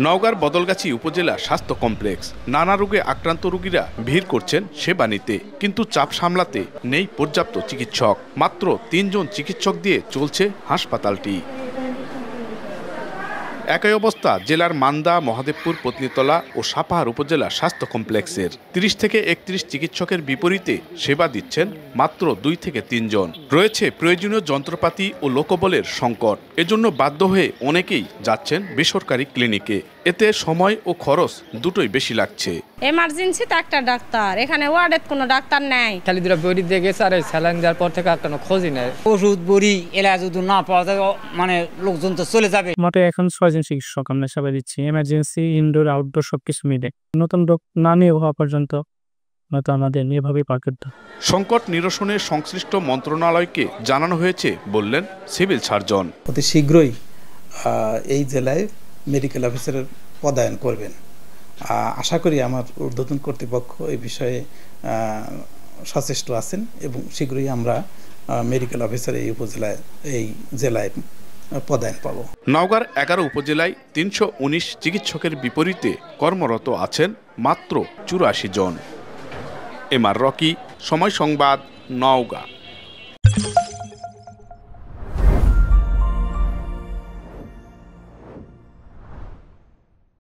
নওগাঁর বদলগাছি উপজেলা স্বাস্থ্য কমপ্লেক্স। নানা রোগে আক্রান্ত রোগীরা ভিড় করছেন সেবা নিতে, কিন্তু চাপ সামলাতে নেই পর্যাপ্ত চিকিৎসক। মাত্র ৩ জন চিকিৎসক দিয়ে চলছে হাসপাতালটি। একই অবস্থা জেলার মান্দা, মহাদেবপুর, পত্নীতলা ও সাপাহার উপজেলা স্বাস্থ্য কমপ্লেক্সের। ৩০ থেকে ৩১ চিকিৎসকের বিপরীতে সেবা দিচ্ছেন মাত্র ২ থেকে ৩ জন। রয়েছে প্রয়োজনীয় যন্ত্রপাতি ও লোকবলের সংকট। এজন্য বাধ্য হয়ে অনেকেই যাচ্ছেন বেসরকারি ক্লিনিকে। এতে সময় ও খরচ দুটোই বেশি লাগছে। এমার্জেন্সিতে একটা ডাক্তার, এখানে ওয়ার্ডে কোনো ডাক্তার নেই। খালি দুটো বড়ি দিয়ে গেছে আর স্যালাইন দেওয়ার পর থেকে আর কোনো খোঁজই নেই। ওষুধ বড়ি এলা যদি না পাওয়া যায় মানে লোকজন তো চলে যাবে। মোটে এখন ৬ জন চিকিৎসক আমরা সেবা দিচ্ছি, এমার্জেন্সি, ইনডোর, আউটডোর সবকিছু মিলে। নতুন রোগ না নিয়ে হওয়া পর্যন্ত হয়তো আমাদের এভাবেই পার করতে। সংকট নিরসনে সংশ্লিষ্ট মন্ত্রণালয়কে জানানো হয়েছে বললেন সিভিল সার্জন। অতি শীঘ্রই এই জেলায় মেডিকেল অফিসারের পদায়ন করবেন। আশা করি আমার ঊর্ধ্বতন কর্তৃপক্ষ এই বিষয়ে সচেষ্ট আছেন এবং শীঘ্রই আমরা মেডিকেল অফিসার এই জেলায় পদায়ন পাব। নওগাঁর ১১ উপজেলায় ৩১৯ চিকিৎসকের বিপরীতে কর্মরত আছেন মাত্র ৮৪ জন। এমআর রকি, সময় সংবাদ, নওগাঁ।